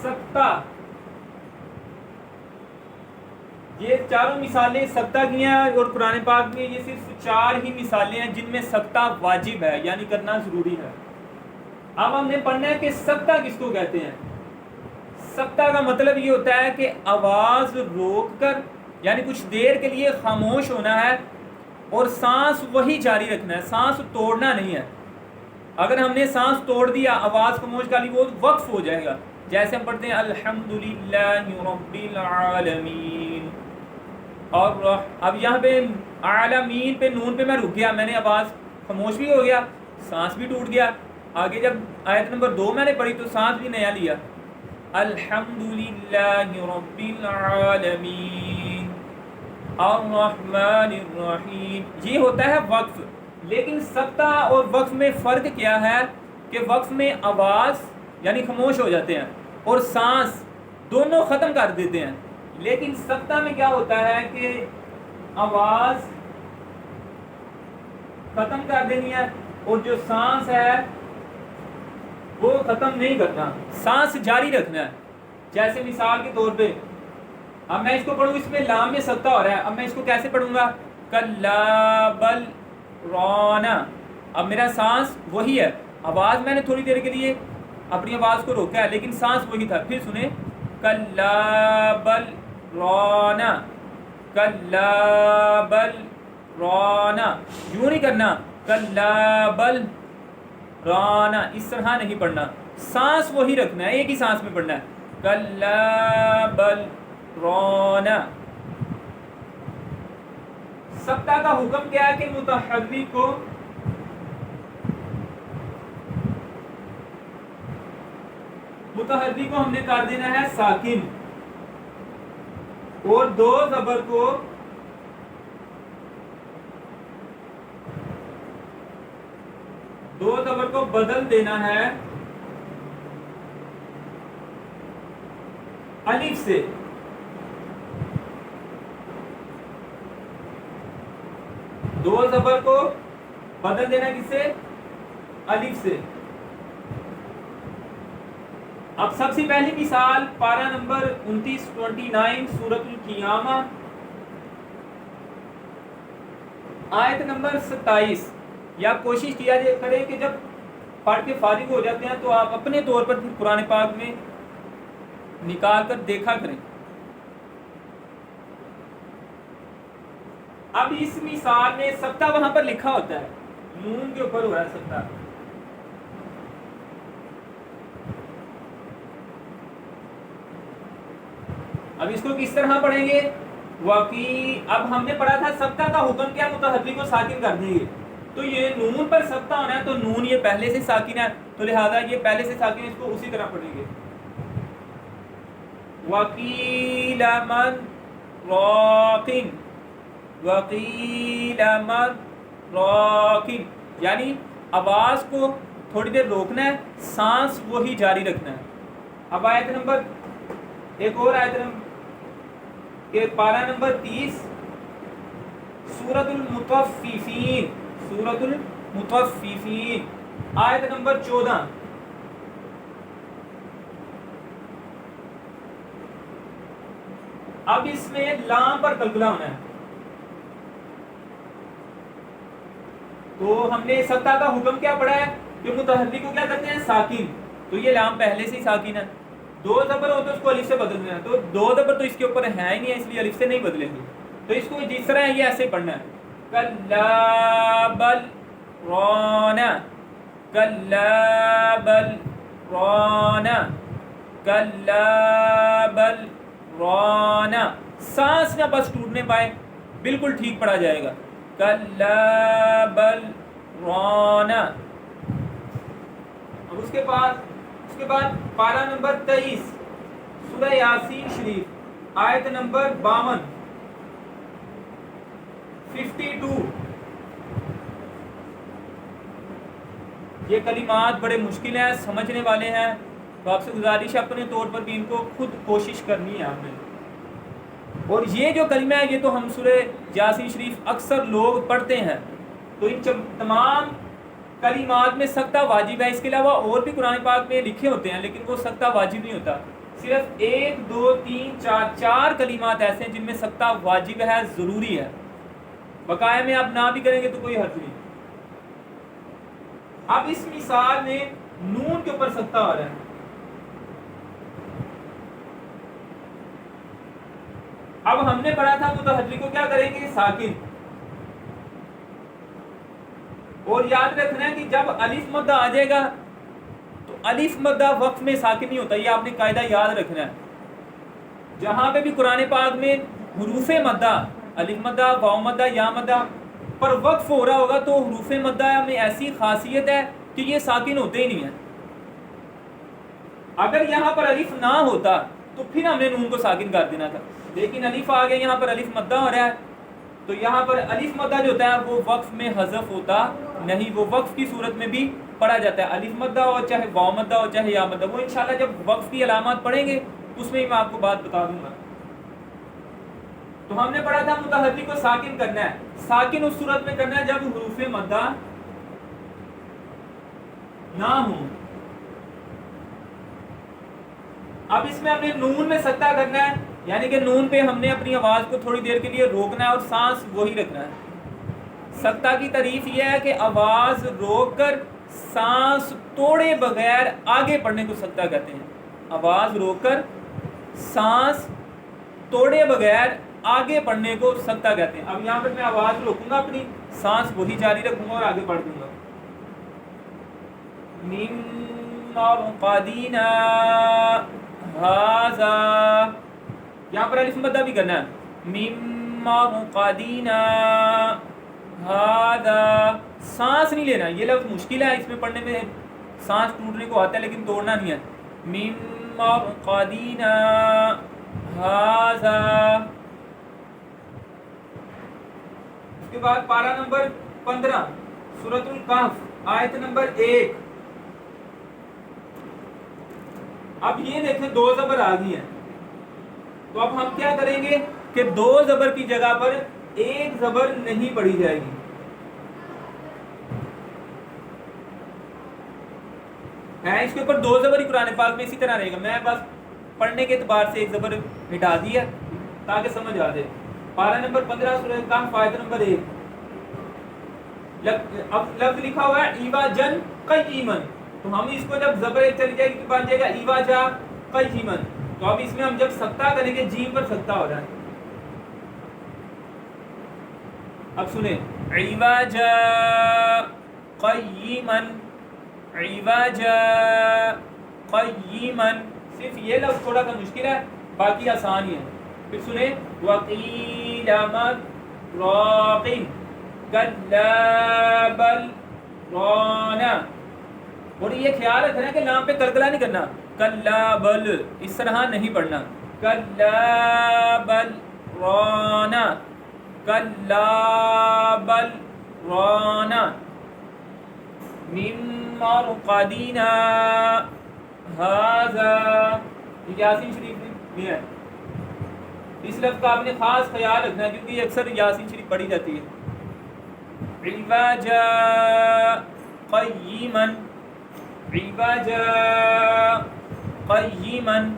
سکتہ، یہ چاروں مثالیں سکتہ کی ہیں، اور قرآن پاک میں یہ صرف 4 ہی مثالیں ہیں جن میں سکتہ واجب ہے، یعنی کرنا ضروری ہے۔ اب ہم نے پڑھنا ہے کہ سکتہ کس کو کہتے ہیں۔ سکتہ کا مطلب یہ ہوتا ہے کہ آواز روک کر، یعنی کچھ دیر کے لیے خاموش ہونا ہے اور سانس وہی جاری رکھنا ہے، سانس توڑنا نہیں ہے۔ اگر ہم نے سانس توڑ دیا، آواز خاموش کر لی، وہ وقف ہو جائے گا۔ جیسے ہم پڑھتے ہیں الحمدللہ رب العالمین، اور اب یہاں پہ عالمین پہ نون پہ میں رک گیا، میں نے آواز خاموش بھی ہو گیا، سانس بھی ٹوٹ گیا۔ آگے جب آیت نمبر 2 میں نے پڑھی تو سانس بھی نیا لیا، الحمدللہ رب العالمین الرحمن الرحیم، یہ ہوتا ہے وقف۔ لیکن سکتہ اور وقف میں فرق کیا ہے کہ وقف میں آواز یعنی خاموش ہو جاتے ہیں اور سانس دونوں ختم کر دیتے ہیں، لیکن سکتہ میں کیا ہوتا ہے کہ آواز ختم کر دینی ہے اور جو سانس ہے وہ ختم نہیں کرنا، سانس جاری رکھنا ہے۔ جیسے مثال کے طور پہ اب میں اس کو پڑھوں، اس میں لام میں سکتہ ہو رہا ہے، اب میں اس کو کیسے پڑھوں گا؟ کلا بل رانا، اب میرا سانس وہی ہے، آواز میں نے تھوڑی دیر کے لیے اپنی آواز کو روکا ہے لیکن سانس وہی تھا۔ پھر سنیں، کلا بل رانا، کلا بل رانا، یوں نہیں کرنا، کلا بل رانا، اس طرح نہیں پڑھنا، سانس وہی رکھنا ہے، ایک ہی سانس میں پڑھنا ہے، کلا بل رانا۔ سکتہ کا حکم کیا ہے کہ متحرک کو ہم نے کر دینا ہے ساکن، اور 2 زبر کو بدل دینا ہے الف سے۔ دو زبر کو بدل دینا کس سے؟ الف سے۔ اب سب سے پہلی مثال پارہ نمبر 29 سورۃ القیامہ آیت نمبر 27، یا کوشش کیا کریں کہ جب پڑھ کے فارغ ہو جاتے ہیں تو آپ اپنے طور پر قرآن پاک میں نکال کر دیکھا کریں۔ اب اس مثال میں سکتہ وہاں پر لکھا ہوتا ہے، نون کے اوپر ہو رہا ہے سکتہ۔ اب اس کو کس طرح پڑھیں گے؟ اب ہم نے پڑھا تھا سکتہ کا حکم کیا؟ متحرک کو ساکن کر دیں گے، تو یہ نون پر سکتہ ہونا ہے تو نون یہ پہلے سے ساکن ہے، تو لہذا یہ پہلے سے ساکن ہے، اس کو اسی طرح پڑھیں گے۔ وَقِيلَ مَنْ رَاقٍ، وَقِيلَ مَنْ رَاقٍ، یعنی آواز کو تھوڑی دیر روکنا ہے، سانس وہی جاری رکھنا ہے۔ اب آیت نمبر ایک اور آیت نمبر کہ پارہ نمبر 30 سورۃ المطففین، سورۃ المطففین آیت نمبر 14۔ اب اس میں لام پر قلقلہ ہونا ہے، تو ہم نے سکتہ کا حکم کیا پڑھا ہے کہ متحرک کو کیا کرتے ہیں؟ ساکن، تو یہ لام پہلے سے ہی ساکن ہے، 2 زبر ہو تو اس کو الف سے بدل دینا، تو 2 زبر تو اس کے اوپر ہے ہی نہیں ہے، اس لیے الف سے نہیں بدلیں گے، تو اس کو جس طرح ہے یہ ایسے پڑھنا ہے، کلا بل رانا، کلا بل رانا، کلا بل رانا، سانس نہ بس ٹوٹنے پائے، بالکل ٹھیک پڑھا جائے گا، کلا بل رانا۔ اب اس کے بعد پارہ نمبر 23 سورہ یاسین شریف آیت نمبر 52 52۔ یہ کلمات بڑے مشکل ہیں، سمجھنے والے ہیں، تو آپ سے گزارش ہے اپنے طور پر بھی ان کو خود کوشش کرنی ہے آپ نے۔ اور یہ جو کلمہ ہے یہ تو ہم سورہ یاسین شریف اکثر لوگ پڑھتے ہیں، تو ان تمام کلمات میں سکتہ واجب ہے، اس کے علاوہ اور بھی قرآن پاک میں لکھے ہوتے ہیں لیکن وہ سکتہ واجب نہیں ہوتا۔ صرف 1 2 3 4 کلمات ایسے ہیں جن میں سکتہ واجب ہے، ضروری ہے، بقایا میں آپ نہ بھی کریں گے تو کوئی حرج نہیں۔ اب اس مثال میں نون کے اوپر سکتہ آ رہا ہے، اب ہم نے پڑھا تھا متحرک کو کیا کریں گے؟ ساکن، اور یاد رکھنا ہے کہ جب الف مدہ آ جائے گا تو الف مدہ وقف میں ساکن نہیں ہوتا، یہ آپ نے قاعدہ یاد رکھنا ہے۔ جہاں پہ بھی قرآن پاک میں حروف مدہ، الف مدہ، واو مدہ، یا مدہ پر وقف ہو رہا ہوگا تو حروف مدہ میں ایسی خاصیت ہے کہ یہ ساکن ہوتے ہی نہیں ہیں۔ اگر یہاں پر الف نہ ہوتا تو پھر ہم نے نون کو ساکن کر دینا تھا، لیکن الف آ گیا، یہاں پر الف مدہ ہو رہا ہے تو یہاں پر الف مدہ جو ہوتا ہے وہ وقف میں حذف ہوتا نہیں، وہ وقف کی صورت میں بھی پڑھا جاتا ہے، الف مدہ ہو چاہے واو مدہ ہو چاہے یا مدہ، وہ انشاءاللہ جب وقف کی علامات پڑھیں گے اس میں میں آپ کو بات بتا دوں گا۔ تو ہم نے پڑھا تھا متحرک کو ساکن کرنا ہے، ساکن اس صورت میں کرنا ہے جب حروف مدہ نہ ہوں۔ اب اس میں ہم نے نون میں سکتہ کرنا ہے، یعنی کہ نون پہ ہم نے اپنی آواز کو تھوڑی دیر کے لیے روکنا ہے اور سانس وہی رکھنا ہے۔ سکتہ کی تعریف یہ ہے کہ آواز روک کر سانس توڑے بغیر آگے پڑھنے کو سکتہ کہتے ہیں، آواز روک کر سانس توڑے بغیر آگے پڑھنے کو سکتہ کہتے ہیں۔ اب یہاں پر میں آواز روکوں گا، اپنی سانس وہی جاری رکھوں گا اور آگے پڑھ دوں گا۔ من مرقدنا ھذا، یہاں پر الف مدہ بھی کرنا ہے، من مرقدنا ھذا، سانس نہیں لینا، یہ لفظ مشکل ہے، اس میں پڑھنے میں سانس ٹوٹنے کو آتا ہے لیکن توڑنا نہیں ہے۔ من مرقدنا ھذا، اس کے بعد پارہ نمبر 15 سورۃ الکہف آیت نمبر 1۔ اب یہ دیکھیں دو زبر آ گئی ہیں، تو اب ہم کیا کریں گے کہ دو زبر کی جگہ پر ایک زبر نہیں پڑھی جائے گی۔ اس کے اوپر دو زبر ہی قرآن پاک میں اسی طرح رہے گا، میں بس پڑھنے کے اعتبار سے ایک زبر مٹا دی ہے تاکہ سمجھ آ جائے۔ پارہ نمبر 15 سورہ کہف آیت نمبر 1۔ اب لفظ لکھا ہوا ہے ایواجن قیمن، تو ہم اس کو جب زبر ایک چلی جائے گی تو بن جائے گا ایواجا قیمن، تو اب اس میں ہم جب سکتہ کریں گے جیم پر سکتہ ہو رہا ہے۔ اب سنیں ایواجا قیمن، ایواجا قیمن، صرف یہ لفظ تھوڑا سا مشکل ہے، باقی آسان ہی ہے۔ پھر سنیں وقیل مراق کلا بل رانا، اور یہ خیال رکھنا کہ لام پہ کلکلا نہیں کرنا، کلا بل اس طرح نہیں پڑھنا، کلا بل رانا، کلا بل رانا، من مرقدنا ھذا، یہ یاسین شریف میں ہے، اس لفظ کا آپ نے خاص خیال رکھنا ہے کیونکہ یہ اکثر یاسین شریف پڑھی جاتی ہے۔ عوجا قیمن، عوجا قیمن،